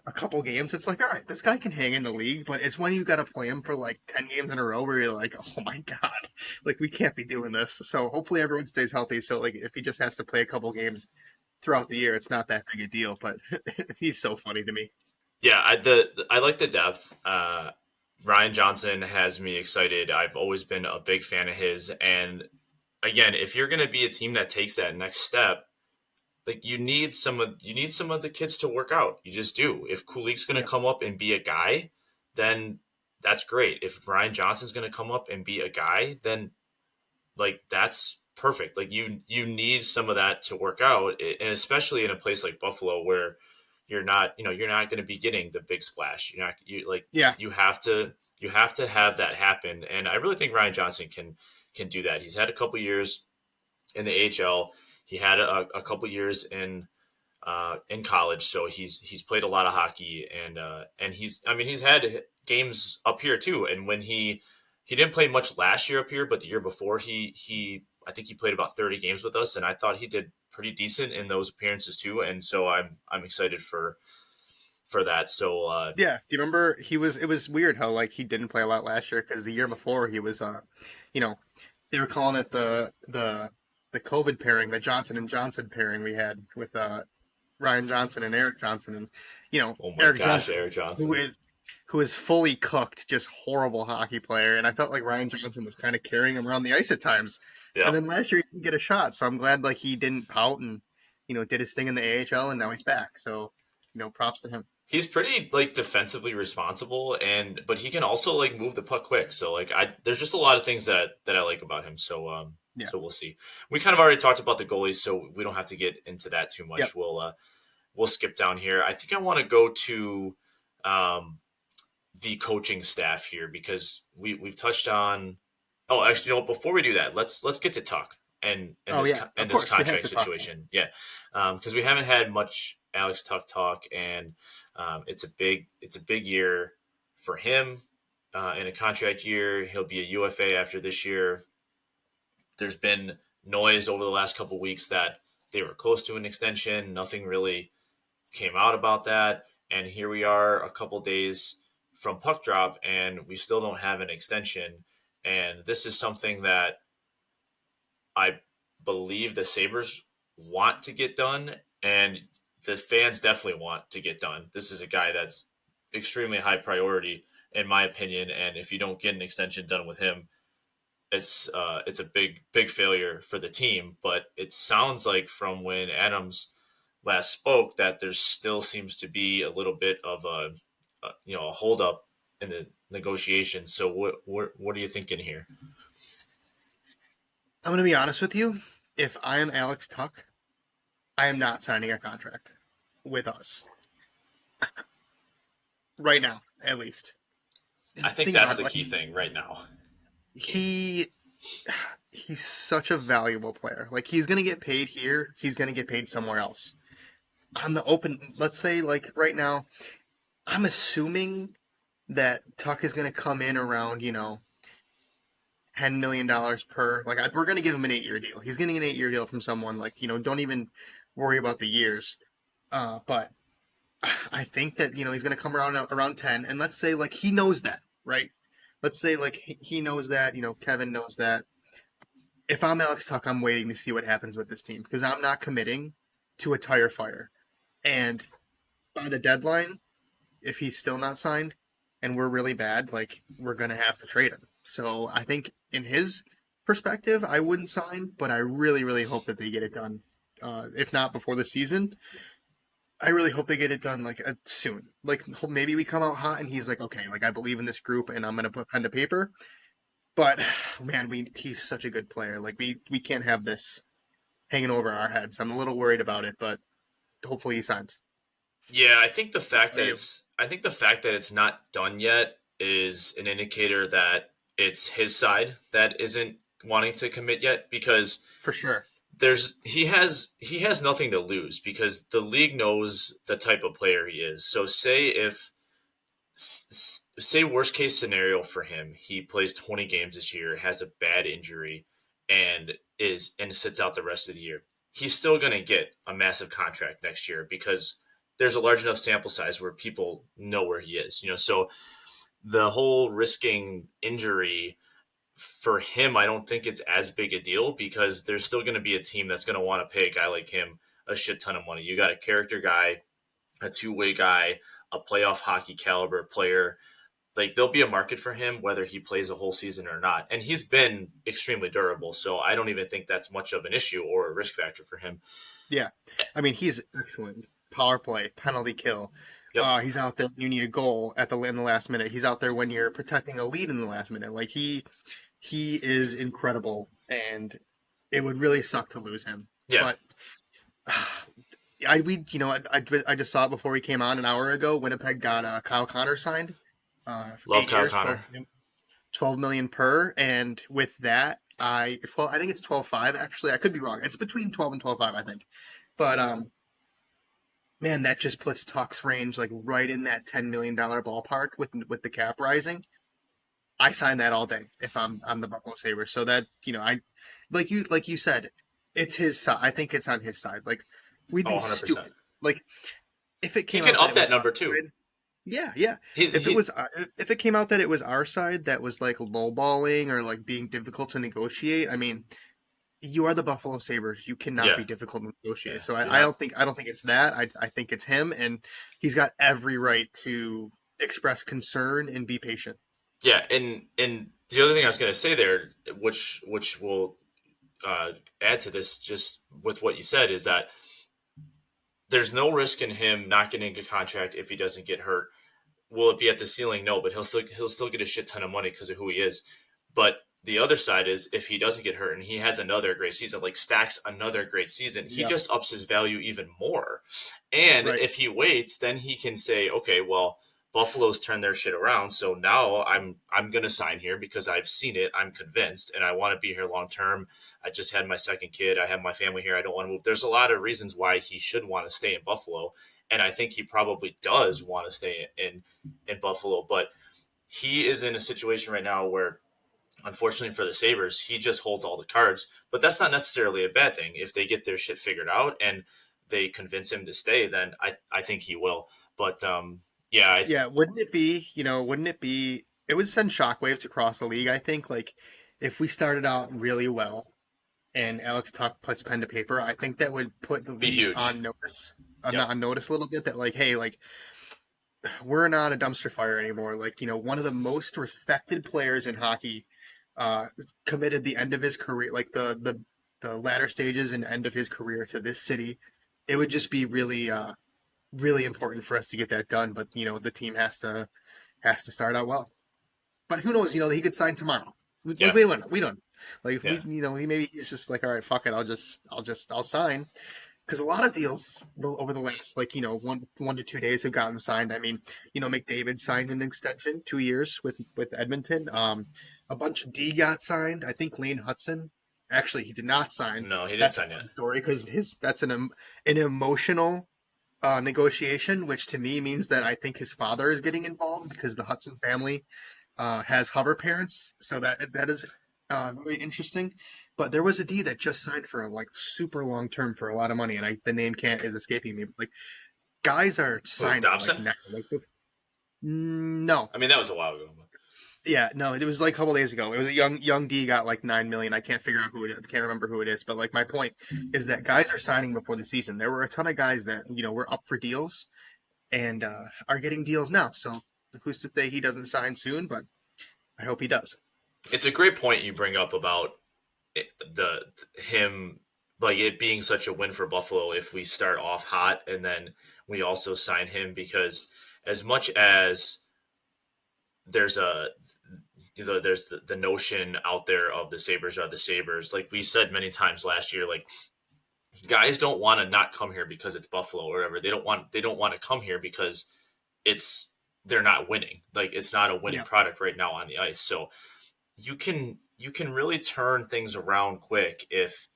B: a couple games, it's like, all right, this guy can hang in the league. But it's when you got to play him for like 10 games in a row where you're like, oh my god, like we can't be doing this. So hopefully everyone stays healthy. So like if he just has to play a couple games throughout the year, it's not that big a deal. But he's so funny to me.
A: Yeah, I like the depth. Ryan Johnson has me excited. I've always been a big fan of his, and again, if you're gonna be a team that takes that next step, like you need some of the kids to work out. You just do. If Kulik's going to
B: Yeah.
A: come up and be a guy, then that's great. If Ryan Johnson's going to come up and be a guy, then like that's perfect. Like you need some of that to work out, and especially in a place like Buffalo where you're not going to be getting the big splash. You like
B: Yeah.
A: you have to have that happen, and I really think Ryan Johnson can do that. He's had a couple years in the AHL. He had a couple years in college, so he's played a lot of hockey, and he's had games up here too. And when he didn't play much last year up here, but the year before he I think he played about 30 games with us, and I thought he did pretty decent in those appearances too. And so I'm excited for that. So
B: Yeah. Do you remember it was weird how like he didn't play a lot last year because the year before he was you know, they were calling it the COVID pairing, the Johnson and Johnson pairing we had with Ryan Johnson and Eric Johnson, and
A: oh my
B: Eric
A: gosh,
B: Johnson,
A: Eric
B: who
A: Johnson.
B: is fully cooked, just horrible hockey player, and I felt like Ryan Johnson was kind of carrying him around the ice at times.
A: Yeah.
B: And then last year he didn't get a shot, so I'm glad like he didn't pout and did his thing in the AHL, and now he's back. So props to him.
A: he's pretty like defensively responsible, and but he can also like move the puck quick. So like I there's just a lot of things that I like about him. So
B: Yeah.
A: so we'll see. We kind of already talked about the goalies, so we don't have to get into that too
B: Yep.
A: much. We'll skip down here. I think I want to go to um the coaching staff here because we've touched on. Oh, actually, before we do that, let's get to Tuck and
B: Oh
A: this
B: yeah,
A: and
B: of
A: this
B: course we have
A: contract
B: to talk about
A: situation. Yeah, because we haven't had much Alex Tuck talk, and it's a big year for him in a contract year. He'll be a UFA after this year. There's been noise over the last couple weeks that they were close to an extension. Nothing really came out about that. And here we are a couple days from puck drop, and we still don't have an extension. And this is something that I believe the Sabres want to get done, and the fans definitely want to get done. This is a guy that's extremely high priority, in my opinion. And if you don't get an extension done with him, it's a big failure for the team. But it sounds like from when Adams last spoke that there still seems to be a little bit of a holdup in the negotiations. So what are you thinking here?
B: I'm going to be honest with you. If I am Alex Tuck, I am not signing a contract with us right now, at least.
A: I think
B: Think
A: that's
B: about it.
A: the
B: Like
A: key thing right now.
B: he he's such a valuable player. Like he's going to get paid here. He's going to get paid somewhere else. On the open, let's say like right now, I'm assuming that Tuck is going to come in around, $10 million per. Like we're going to give him an 8-year deal. He's getting an 8-year deal from someone. Like don't even worry about the years. But I think that he's going to come around 10, and let's say like he knows that, right? Let's say like he knows that. Kevin knows that. If I'm Alex Tuck, I'm waiting to see what happens with this team because I'm not committing to a tire fire. And by the deadline, if he's still not signed and we're really bad, like we're gonna have to trade him. So I think in his perspective, I wouldn't sign, but I really, really hope that they get it done. If not before the season, I really hope they get it done like soon. Like maybe we come out hot and he's like, okay, like I believe in this group and I'm gonna put pen to paper. But man, he's such a good player. Like we can't have this hanging over our heads. I'm a little worried about it, but hopefully he signs.
A: Yeah,
B: What about you?
A: I think the fact that it's not done yet is an indicator that it's his side that isn't wanting to commit yet because
B: For sure.
A: he has nothing to lose because the league knows the type of player he is. So say worst case scenario for him, he plays 20 games this year, has a bad injury, and sits out the rest of the year. He's still going to get a massive contract next year because there's a large enough sample size where people know where he is. So the whole risking injury for him, I don't think it's as big a deal because there's still going to be a team that's going to want to pay a guy like him a shit ton of money. You got a character guy, a two-way guy, a playoff hockey caliber player. Like there'll be a market for him whether he plays a whole season or not. And he's been extremely durable, so I don't even think that's much of an issue or a risk factor for him.
B: Yeah. I mean, he's excellent. Power play, penalty kill.
A: Yep.
B: He's out there. You need a goal in the last minute. He's out there when you're protecting a lead in the last minute. Like he is incredible, and it would really suck to lose him.
A: Yeah.
B: But I we you know I just saw it before we came on an hour ago. Winnipeg got Kyle Connor signed for
A: Love
B: 8 years,
A: Kyle Connor.
B: 12 million per, and with that, I think it's 12.5 actually. I could be wrong. It's between 12 and 12.5, I think. But man, that just puts Tuck's range like right in that $10 million ballpark with the cap rising. I sign that all day if I'm the Buffalo Sabres. So that I like you said, it's his side. I think it's on his side. Like we'd
A: Oh,
B: be
A: 100%.
B: stupid. Like if it
A: He
B: came
A: can
B: out that
A: up
B: it was
A: that number
B: our
A: too.
B: side, yeah, yeah.
A: He,
B: If it
A: he
B: was if it came out that it was our side that was like lowballing or like being difficult to negotiate, I mean, you are the Buffalo Sabres. You cannot
A: yeah,
B: be difficult to
A: yeah.
B: negotiate. So
A: You're
B: I
A: not.
B: don't think it's that. I think it's him, and he's got every right to express concern and be patient.
A: Yeah, and the other thing I was going to say there, which will add to this, just with what you said, is that there's no risk in him not getting a contract if he doesn't get hurt. Will it be at the ceiling? No, but he'll still get a shit ton of money because of who he is. But the other side is if he doesn't get hurt and he has another great season, like stacks another great season, he
B: Yeah,
A: just ups his value even more. And
B: right.
A: if he waits, then he can say, okay, well, Buffalo's turned their shit around, so now I'm gonna sign here because I've seen it, I'm convinced, and I want to be here long term. I just had my second kid, I have my family here, I don't want to move. There's a lot of reasons why he should want to stay in Buffalo, and I think he probably does want to stay in Buffalo, but he is in a situation right now where unfortunately for the Sabres, he just holds all the cards. But that's not necessarily a bad thing. If they get their shit figured out and they convince him to stay, then I think he will. But yeah,
B: Yeah, wouldn't it be, it would send shockwaves across the league, I think, like if we started out really well and Alex Tuck puts pen to paper, I think that would put the
A: be
B: league
A: huge.
B: on notice,
A: Yep.
B: on notice a little bit that like, hey, like we're not a dumpster fire anymore. Like, one of the most respected players in hockey uh committed the end of his career, like the latter stages and end of his career to this city. It would just be really important for us to get that done, but the team has to start out well. But who knows? He could sign tomorrow. Like
A: Yeah.
B: we don't know. We don't. Like if we,
A: Yeah.
B: he's just like, all right, fuck it. I'll sign. Because a lot of deals over the last, like, 1 to 2 days have gotten signed. I mean, McDavid signed an extension, 2 years with Edmonton. A bunch of D got signed. I think Lane Hudson, actually, he did not sign.
A: No, he didn't
B: That's a
A: sign yet.
B: fun story because his that's an emotional negotiation, which to me means that I think his father is getting involved because the Hudson family has hover parents, so that is very interesting. But there was a D that just signed for like super long term for a lot of money, and the name can't is escaping me. But like guys are
A: Who,
B: signing like
A: Dobson?
B: now, no,
A: I mean, that was a while ago. But
B: yeah, no, it was like a couple days ago. It was a young D got like 9 million. I can't figure out who it is. I can't remember who it is. But like my point is that guys are signing before the season. There were a ton of guys that were up for deals and are getting deals now. So who's to say he doesn't sign soon? But I hope he does.
A: it's a great point you bring up about the him like it being such a win for Buffalo if we start off hot and then we also sign him because as much as there's a there's the notion out there of the Sabres are the Sabres. Like we said many times last year, like guys don't want to not come here because it's Buffalo or whatever. They don't want to come here because it's they're not winning. Like it's not a winning
B: Yeah.
A: product right now on the ice. So you can really turn things around quick if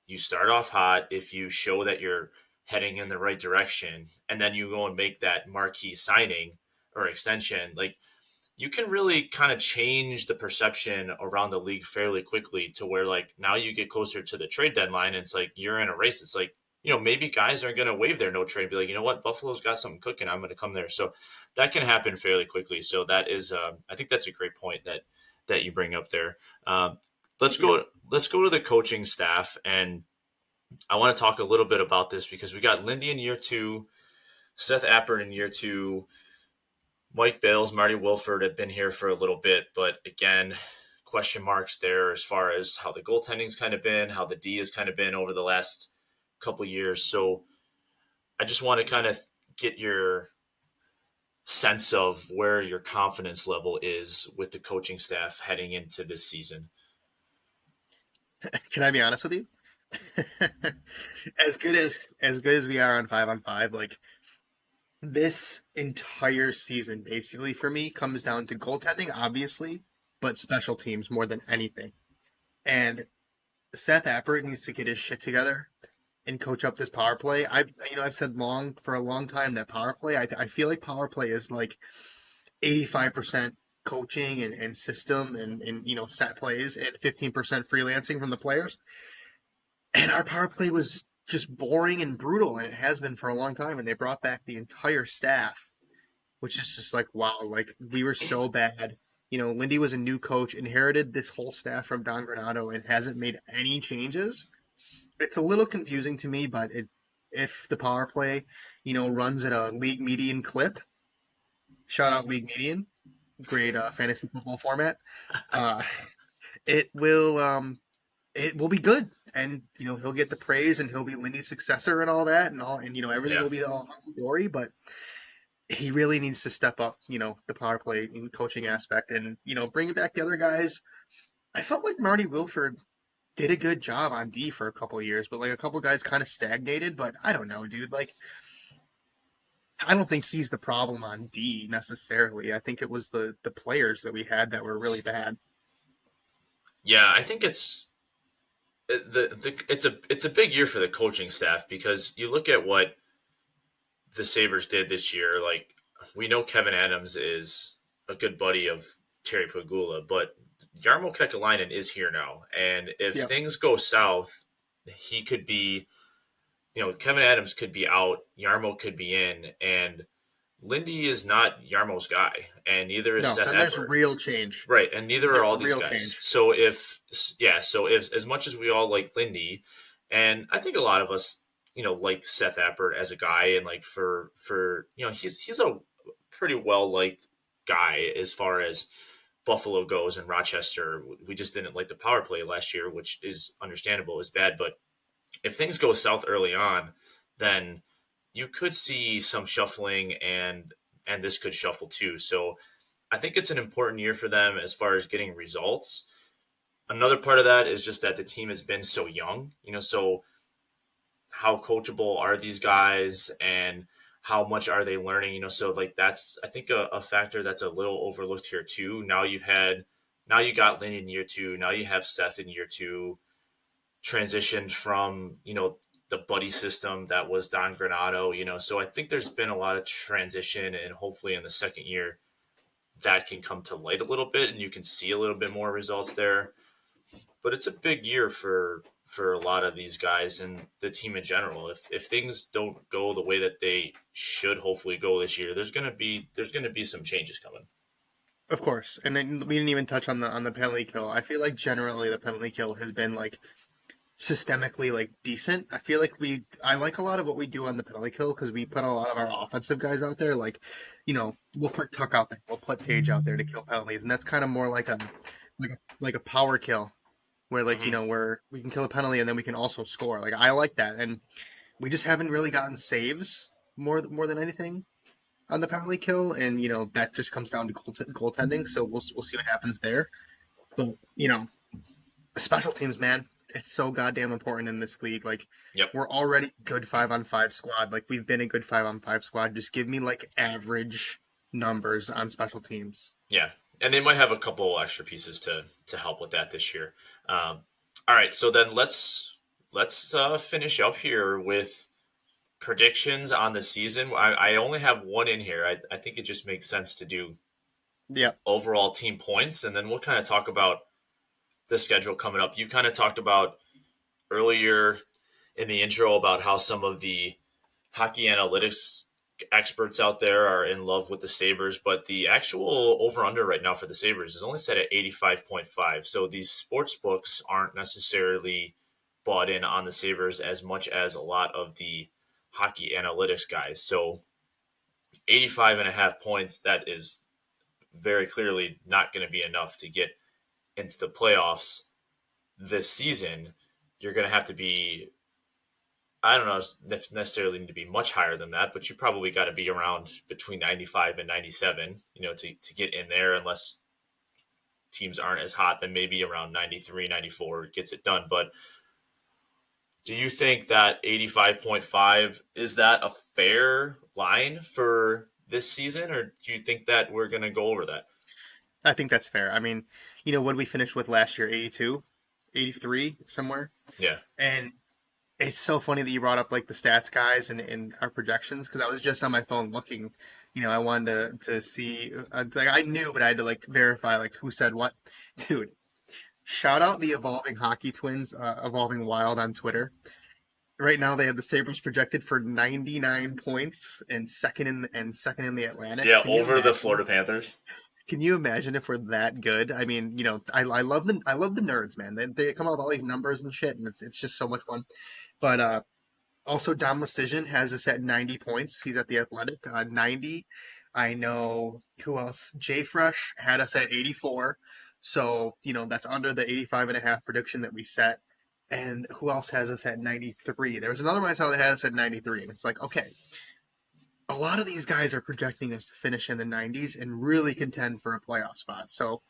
A: you start off hot, if you show that you're heading in the right direction, and then you go and make that marquee signing or extension. Like you can really kind of change the perception around the league fairly quickly to where like now you get closer to the trade deadline and it's like you're in a race. It's like, maybe guys are going to waive their no trade and be like, you know what, Buffalo's got something cooking. I'm going to come there. So that can happen fairly quickly. So that is, I think that's a great point that you bring up there. Um, let's
B: Yeah.
A: go. Let's go to the coaching staff, and I want to talk a little bit about this because we got Lindy in year two, Seth Appert in year two, Mike Bales, Marty Wilford have been here for a little bit, but again, question marks there as far as how the goaltending's kind of been, how the D has kind of been over the last couple years. So I just want to kind of get your sense of where your confidence level is with the coaching staff heading into this season.
B: Can I be honest with you? As good as we are on five, like this entire season basically for me comes down to goaltending, obviously, but special teams more than anything. And Seth Appert needs to get his shit together and coach up this power play. I've said long for a long time that power play. I feel like power play is like 85% coaching and system and set plays and 15% freelancing from the players. And our power play was just boring and brutal, and it has been for a long time. And they brought back the entire staff, which is just like, wow, like we were so bad. Lindy was a new coach, inherited this whole staff from Don Granato, and hasn't made any changes. It's a little confusing to me, but if the power play, runs at a league median clip, shout out league median, great fantasy football format, uh, it will be good. and he'll get the praise and he'll be Lindy's successor and all that and all, and everything
A: Yeah.
B: will be all hunky dory. But he really needs to step up, the power play and coaching aspect, and bringing back the other guys. I felt like Marty Wilford did a good job on D for a couple of years, but like a couple guys kind of stagnated. But I don't know, dude. Like I don't think he's the problem on D necessarily. I think it was the players that we had that were really bad.
A: Yeah, I think it's a big year for the coaching staff because you look at what the Sabres did this year. Like we know Kevin Adams is a good buddy of Terry Pagula, but Jarmo Kekalainen is here now, and if
B: Yep.
A: things go south, he could be. Kevin Adams could be out, Yarmo could be in, and Lindy is not Yarmo's guy, and neither is
B: No,
A: Seth
B: then there's
A: Epler.
B: real change.
A: Right, and neither are
B: There's
A: all these
B: real
A: guys.
B: change.
A: So if as much as we all like Lindy, and I think a lot of us, like Seth Appert as a guy, and like for he's a pretty well liked guy as far as Buffalo goes and Rochester. We just didn't like the power play last year, which is understandable, is bad. But if things go south early on, then you could see some shuffling, and this could shuffle too. So I think it's an important year for them as far as getting results. Another part of that is just that the team has been so young, so how coachable are these guys and how much are they learning, so like that's I think a factor that's a little overlooked here too. Now you got Lynn in year two, now you have Seth in year two, transitioned from, the buddy system that was Don Granado, so I think there's been a lot of transition, and hopefully in the second year that can come to light a little bit and you can see a little bit more results there. But it's a big year for a lot of these guys and the team in general. If things don't go the way that they should hopefully go this year, there's gonna be some changes coming.
B: Of course. And then we didn't even touch on the penalty kill. I feel like generally the penalty kill has been like systemically like decent. I feel like I like a lot of what we do on the penalty kill because we put a lot of our offensive guys out there. Like, we'll put Tuck out there, we'll put Tage out there to kill penalties, and that's kind of more like a power kill where like
A: Hmm.
B: where we can kill a penalty and then we can also score. Like I like that, and we just haven't really gotten saves more than anything on the penalty kill, and that just comes down to goaltending. So we'll see what happens there. But special teams, man, it's so goddamn important in this league. Like
A: Yep.
B: we're already good 5-on-5 squad. Like we've been a good 5-on-5 squad. Just give me like average numbers on special teams.
A: Yeah, and they might have a couple extra pieces to help with that this year. All right, so then let's finish up here with predictions on the season. I only have one in here. I think it just makes sense to do
B: Yeah,
A: overall team points, and then we'll kind of talk about the schedule coming up. You've kind of talked about earlier in the intro about how some of the hockey analytics experts out there are in love with the Sabres, but the actual over under right now for the Sabres is only set at 85.5. So these sports books aren't necessarily bought in on the Sabres as much as a lot of the hockey analytics guys. So 85 and a half points, that is very clearly not going to be enough to get into the playoffs this season. You're going to have to be, I don't know, necessarily need to be much higher than that, but you probably got to be around between 95 and 97, to get in there, unless teams aren't as hot, then maybe around 93, 94 gets it done. But do you think that 85.5 is that a fair line for this season, or do you think that we're going to go over that?
B: I think that's fair. I mean, what did we finish with last year? 82, 83, somewhere.
A: Yeah.
B: And it's so funny that you brought up like the stats guys and our projections because I was just on my phone looking. I wanted to see like I knew, but I had to like verify like who said what. Dude, shout out the Evolving Hockey Twins, Evolving Wild on Twitter. Right now they have the Sabres projected for 99 points and second in the Atlantic.
A: Yeah, over the Florida Panthers.
B: Can you imagine if we're that good? I mean, I love the nerds, man. They come out with all these numbers and shit, and it's just so much fun. But also, Dom Lucian has us at 90 points. He's at the Athletic, 90. I know who else? Jay Fresh had us at 84. So, that's under the 85 and a half prediction that we set. And who else has us at 93? There was another one I saw that had us at 93, and it's like, okay, a lot of these guys are projecting us to finish in the 90s and really contend for a playoff spot. So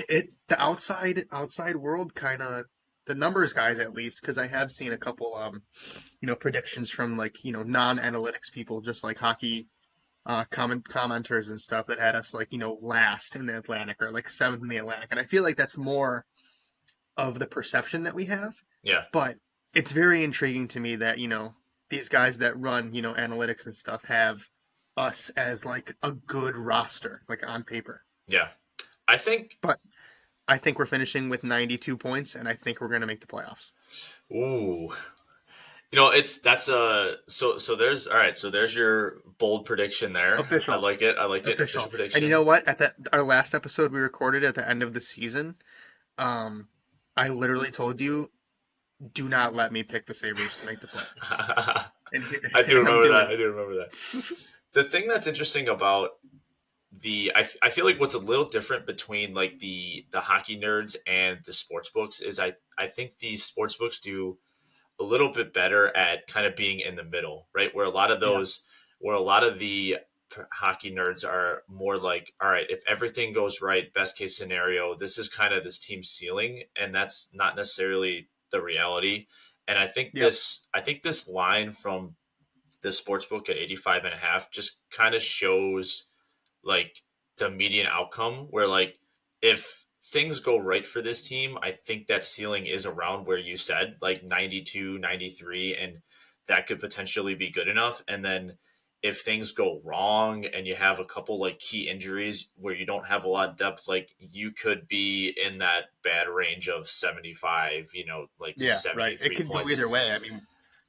B: the outside world kind of the numbers guys at least, because I have seen a couple predictions from like non-analytics people, just like hockey commenters and stuff that had us like last in the Atlantic or like seventh in the Atlantic, and I feel like that's more of the perception that we have.
A: Yeah,
B: But it's very intriguing to me that these guys that run analytics and stuff have us as like a good roster like on paper.
A: yeah. I think.
B: But I think we're finishing with 92 points, and I think we're going to make the playoffs.
A: Ooh, it's that's a so there's all right. So there's your bold prediction there. I
B: Official,
A: like it. I like it. Official
B: official. And you
A: prediction.
B: know what? At our last episode we recorded at the end of the season, um, I literally told you, do not let me pick the Sabres to make the playoffs, and,
A: I do
B: and I'm
A: remember that.
B: doing
A: I do remember that. The thing that's interesting about I feel like what's a little different between like the hockey nerds and the sports books is I think these sports books do a little bit better at kind of being in the middle, right?
B: Yeah,
A: Where a lot of the hockey nerds are more like, all right, if everything goes right, best case scenario, this is kind of this team's ceiling, and that's not necessarily the reality. And
B: yeah,
A: I think this line from the sports book at 85 and a half just kind of shows like the median outcome where like if things go right for this team, I think that ceiling is around where you said like 92, 93, and that could potentially be good enough. And then if things go wrong and you have a couple like key injuries where you don't have a lot of depth, like you could be in that bad range of 75, like
B: yeah. Right. It
A: 73
B: could go
A: points.
B: either way. I mean,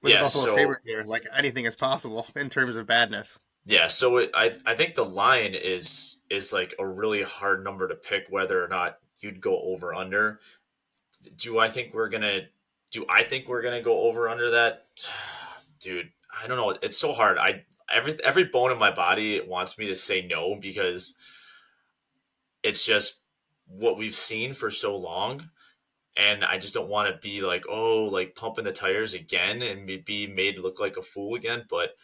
B: with the
A: Yeah,
B: Buffalo
A: so
B: Sabres here, like anything is possible in terms of badness.
A: I think the line is like a really hard number to pick whether or not you'd go over under. Do I think we're gonna do I think we're gonna go over under that? Dude, I don't know. It's so hard. Every bone in my body wants me to say no because it's just what we've seen for so long, and I just don't want to be like, oh, like pumping the tires again and be made to look like a fool again. But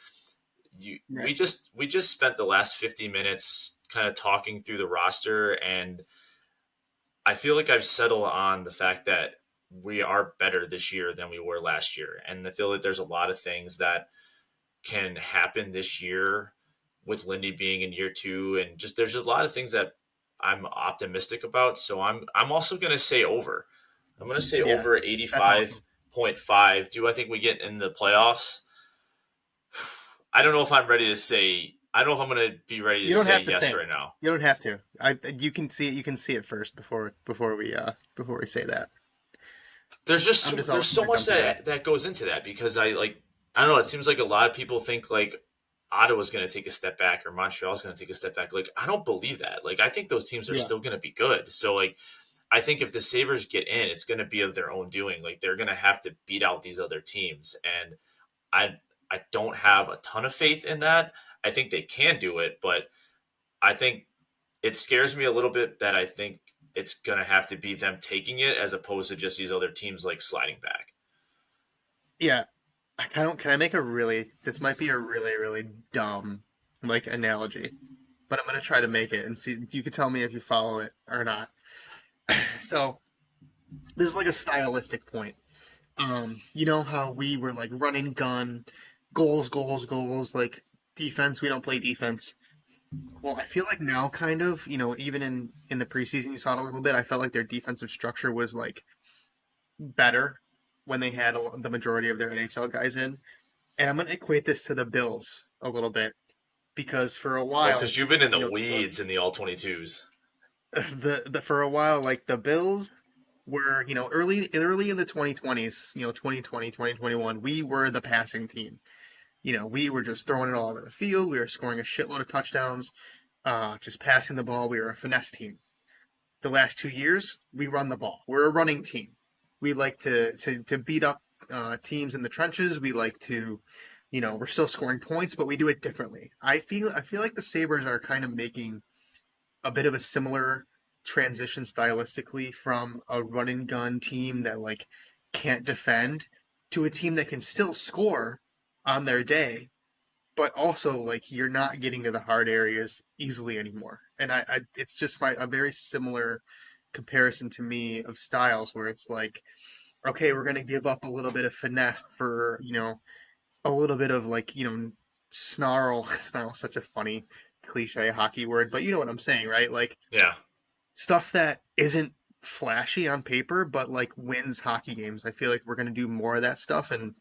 B: Right.
A: we just spent the last 50 minutes kind of talking through the roster, and I feel like I've settled on the fact that we are better this year than we were last year, and I feel like there's a lot of things that can happen this year with Lindy being in year two, and just there's a lot of things that I'm optimistic about. So I'm also going to say over. I'm going to say
B: Yeah.
A: over
B: That's awesome.
A: 85.5. Do I think we get in the playoffs? I don't know if I'm ready to say. I don't know if I'm going to be ready to
B: You don't
A: say
B: have to
A: yes
B: say
A: right
B: it.
A: now.
B: You don't have to. You can see it. You can see it first before we say that. I'm just
A: There's
B: always
A: so
B: gonna
A: much
B: jump the gun.
A: that goes into that because I don't know. It seems like a lot of people think like Ottawa's going to take a step back or Montreal's going to take a step back. Like I don't believe that. Like I think those teams are
B: Yeah.
A: still going to be good. So like I think if the Sabres get in, it's going to be of their own doing. Like they're going to have to beat out these other teams, and I don't have a ton of faith in that. I think they can do it, but I think it scares me a little bit that I think it's going to have to be them taking it as opposed to just these other teams like sliding back.
B: Yeah. Can I make a really, this might be a really, really dumb like analogy, but I'm gonna try to make it and see you can tell me if you follow it or not. So this is like a stylistic point. You know how we were like running gun, goals, goals, goals, like defense, we don't play defense. Well, I feel like now kind of, even in the preseason you saw it a little bit, I felt like their defensive structure was like better when they had the majority of their NHL guys in. And I'm going to equate this to the Bills a little bit because for a
A: Oh,
B: while,
A: because you've been in
B: you
A: the
B: know,
A: weeds in the all 22s.
B: the for a while like the Bills were, early in the 2020s, 2020, 2021, we were the passing team. We were just throwing it all over the field. We were scoring a shitload of touchdowns, just passing the ball. We were a finesse team. The last 2 years, we run the ball. We're a running team. We like to beat up teams in the trenches. We like to, we're still scoring points, but we do it differently. I feel like the Sabres are kind of making a bit of a similar transition stylistically from a run and gun team that like can't defend to a team that can still score on their day, but also like you're not getting to the hard areas easily anymore. And it's just a very similar comparison to me of styles where it's like, okay, we're gonna give up a little bit of finesse for, a little bit of like, snarl. Snarl, such a funny cliche hockey word, but you know what I'm saying, right? Like
A: Yeah,
B: stuff that isn't flashy on paper, but like wins hockey games. I feel like we're gonna do more of that stuff, and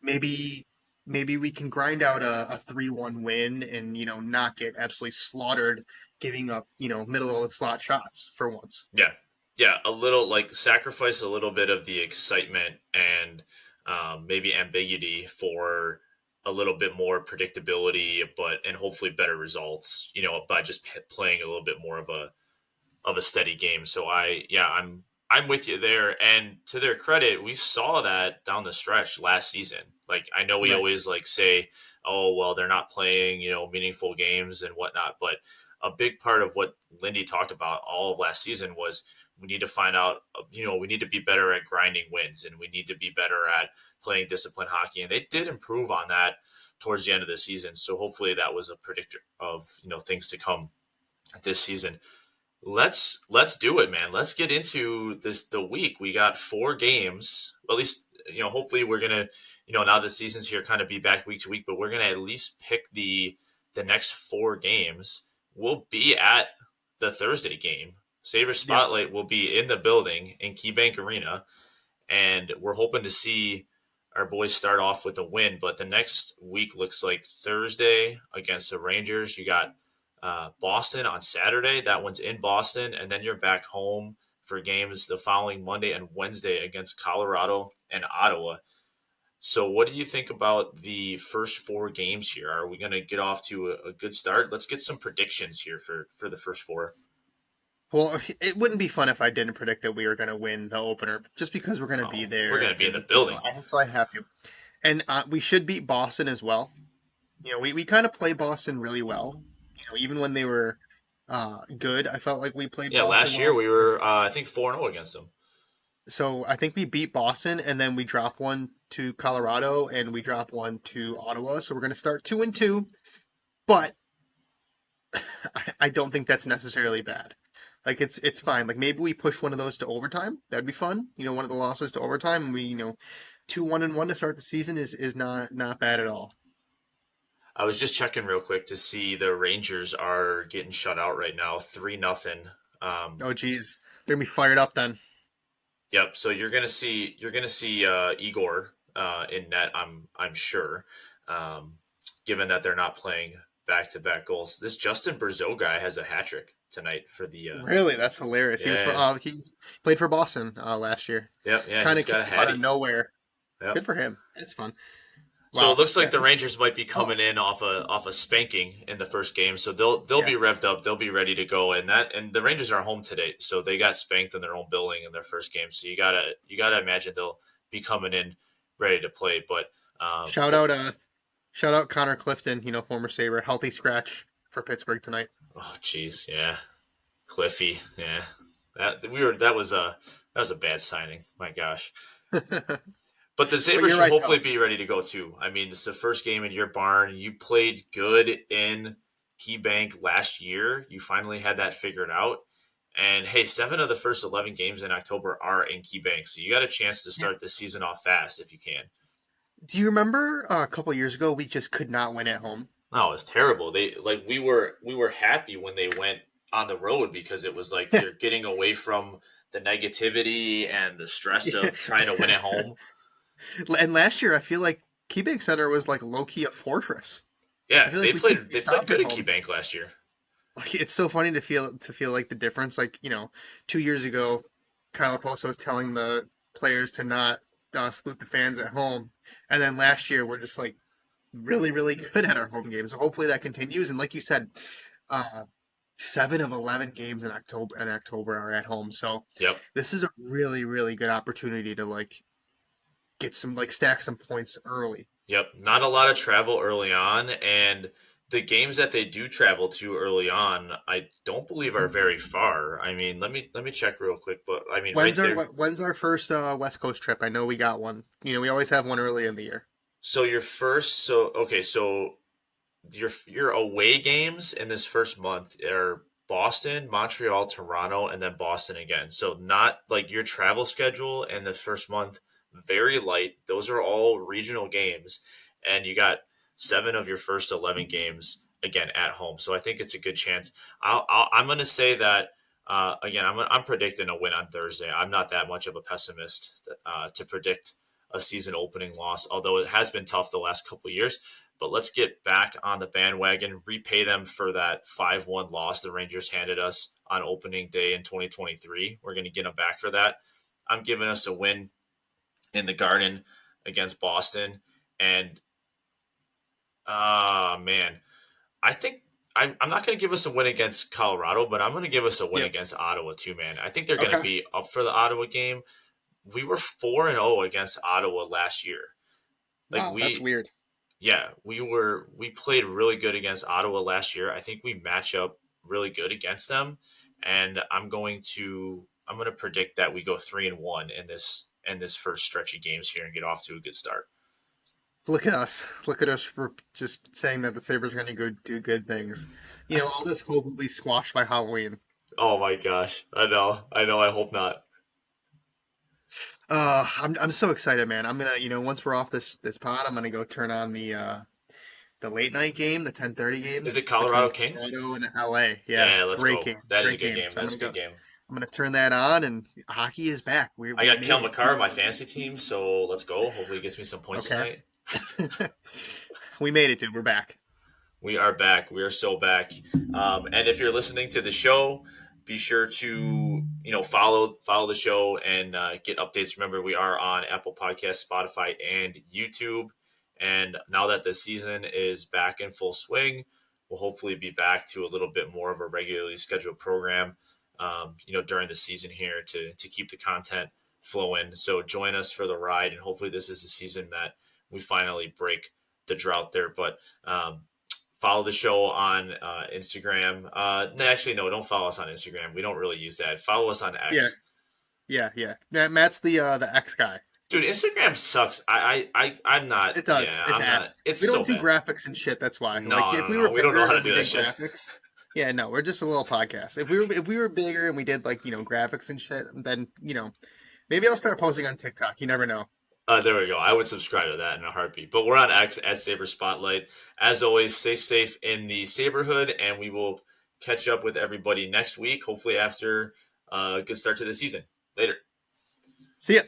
B: maybe maybe we can grind out a 3-1 win and not get absolutely slaughtered giving up middle of the slot shots for once.
A: yeah, yeah. A little like sacrifice a little bit of the excitement and maybe ambiguity for a little bit more predictability, but and hopefully better results. By just playing a little bit more of a steady game. So I'm with you there. And to their credit, we saw that down the stretch last season. Like I know we
B: Right.
A: always like say, oh well, they're not playing meaningful games and whatnot, but a big part of what Lindy talked about all of last season was we need to find out, we need to be better at grinding wins and we need to be better at playing disciplined hockey. And they did improve on that towards the end of the season. So hopefully that was a predictor of, things to come this season. Let's do it, man. Let's get into the week. We got 4 games. At least, hopefully we're gonna, now the season's here, kind of be back week to week, but we're gonna at least pick the next 4 games. We'll be at the Thursday game. Sabres
B: Yep.
A: Spotlight will be in the building in KeyBank Arena, and we're hoping to see our boys start off with a win. But the next week looks like Thursday against the Rangers. You got Boston on Saturday. That one's in Boston, and then you're back home for games the following Monday and Wednesday against Colorado and Ottawa. So, what do you think about the first 4 games here? Are we going to get off to a good start? Let's get some predictions here for the first 4.
B: Well, it wouldn't be fun if I didn't predict that we were going to win the opener, just because we're going to be
A: Oh, we're
B: there,
A: going to be in the
B: and
A: building.
B: so I have to. And we should beat Boston as well. We kind of play Boston really well. Even when they were good, I felt like we played
A: Yeah,
B: Boston
A: last
B: well.
A: year we were, I think, 4-0 against them.
B: So I think we beat Boston, and then we drop one to Colorado, and we drop one to Ottawa. So we're going to start 2-2, but I don't think that's necessarily bad. Like it's fine. Like maybe we push one of those to overtime. That'd be fun. One of the losses to overtime, and we 2-1-1 to start the season is not bad at all.
A: I was just checking real quick to see the Rangers are getting shut out right now, 3-0.
B: Oh geez, they're gonna be fired up then.
A: Yep. So you're gonna see Igor in net. I'm sure, um, given that they're not playing back to back goals. This Justin Berzeau guy has a hat trick tonight for the.
B: Really, that's hilarious.
A: Yeah.
B: He played for Boston last year.
A: Yep. Yeah.
B: Kind
A: He's
B: of
A: got
B: came
A: a
B: out of
A: hattie.
B: nowhere.
A: Yep.
B: Good for him. That's fun.
A: So it
B: Wow.
A: looks like
B: Yeah.
A: the Rangers might be
B: Oh,
A: coming in off a spanking in the first game, so they'll
B: yeah.
A: be revved up, they'll be ready to go, and the Rangers are home today, so they got spanked in their own building in their first game, so you gotta imagine they'll be coming in ready to play. But
B: Shout
A: hope,
B: out shout out Connor Clifton, former Sabre, healthy scratch for Pittsburgh tonight.
A: oh jeez, yeah, Cliffy, yeah, that was a bad signing, my gosh.
B: But
A: But the Sabres
B: you're
A: should
B: right
A: hopefully
B: though.
A: be ready to go too. I mean, it's the first game in your barn. You played good in KeyBank last year. You finally had that figured out. And hey, 7 of the first 11 games in October are in KeyBank, so you got a chance to
B: Yeah.
A: start the season off fast if you can.
B: Do you remember a couple years ago we just could not win at home?
A: No, it's terrible. We were happy when they went on the road because it was like
B: Yeah.
A: you're getting away from the negativity and the stress of trying to win at home.
B: And last year I feel like KeyBank Center was like low key a fortress. I
A: Yeah,
B: feel like
A: they
B: we couldn't
A: played
B: be
A: they played
B: stopped
A: good
B: at
A: at
B: home.
A: KeyBank last year.
B: Like it's so funny to feel like the difference. Like 2 years ago, Kyle Poso was telling the players to not salute the fans at home, and then last year we're just like really really good at our home games. So hopefully that continues. And like you said, uh, 7 of 11 games in October are at home. So
A: Yep.
B: this is a really really good opportunity to like get some like stack some points early.
A: Yep, not a lot of travel early on, and the games that they do travel to early on, I don't believe are very far. I mean, let me check real quick, but I mean, right there.
B: When's our first West Coast trip? I know we got one. We always have one early in the year.
A: So your first, so okay, so your away games in this first month are Boston, Montreal, Toronto, and then Boston again. So not like your travel schedule in the first month, very light. Those are all regional games, and you got 7 of your first 11 games again at home. So I think it's a good chance. I'm going to say that again. I'm predicting a win on Thursday. I'm not that much of a pessimist to predict a season opening loss, although it has been tough the last couple of years. But let's get back on the bandwagon, repay them for that 5-1 loss the Rangers handed us on opening day in 2023. We're going to get them back for that. I'm giving us a win in the Garden against Boston. And, man, I think I'm not going to give us a win against Colorado, but I'm going to give us a win
B: Yep.
A: against Ottawa too, man. I think they're going to
B: Okay.
A: be up for the Ottawa game. We were 4-0 against Ottawa last year. Like
B: Wow, that's weird.
A: yeah, we played really good against Ottawa last year. I think we match up really good against them, and I'm going to predict that we go 3-1 in this first stretch of games here and get off to a good start.
B: Look at us. Look at us for just saying that the Sabres are going to go do good things. All this hope will be squashed by Halloween.
A: Oh my gosh, I know. I hope not.
B: I'm so excited, man. I'm gonna, once we're off this pod, I'm gonna go turn on the late night game, the 10:30
A: Is
B: game
A: it
B: between
A: Colorado Kings?
B: Colorado and LA. Yeah,
A: Yeah, let's
B: great
A: go.
B: game,
A: That is a
B: great
A: good
B: game.
A: game.
B: So
A: That's a good game.
B: I'm gonna turn that on, and hockey is back. We
A: I
B: we
A: got
B: made
A: Kel
B: it.
A: McCarr on my fantasy team, so let's go. Hopefully, he gets me some points
B: Okay,
A: tonight.
B: we made it, dude. We're back.
A: We are back. We are so back. And if you're listening to the show, be sure to follow the show and get updates. Remember, we are on Apple Podcasts, Spotify, and YouTube. And now that the season is back in full swing, we'll hopefully be back to a little bit more of a regularly scheduled program. During the season here to keep the content flowing. So join us for the ride, and hopefully this is a season that we finally break the drought there. But follow the show on Instagram. No, actually, no, don't follow us on Instagram. We don't really use that. Follow us on
B: Yeah,
A: X.
B: yeah. Matt's the X guy.
A: Dude, Instagram sucks. I'm not.
B: It
A: Yeah,
B: does. It's
A: I'm not.
B: ass.
A: It's
B: We don't
A: so
B: do
A: bad.
B: graphics and shit. That's why. Like
A: No,
B: if
A: no,
B: we were
A: no. We don't know how
B: bigger
A: to
B: and we
A: do that
B: did
A: shit.
B: graphics, yeah, no, we're just a little podcast. If we were bigger and we did like graphics and shit, then maybe I'll start posting on TikTok. You never know.
A: There we go. I would subscribe to that in a heartbeat. But we're on X at Sabres Spotlight. As always, stay safe in the Sabrehood, and we will catch up with everybody next week, hopefully after a good start to the season. Later.
B: See ya.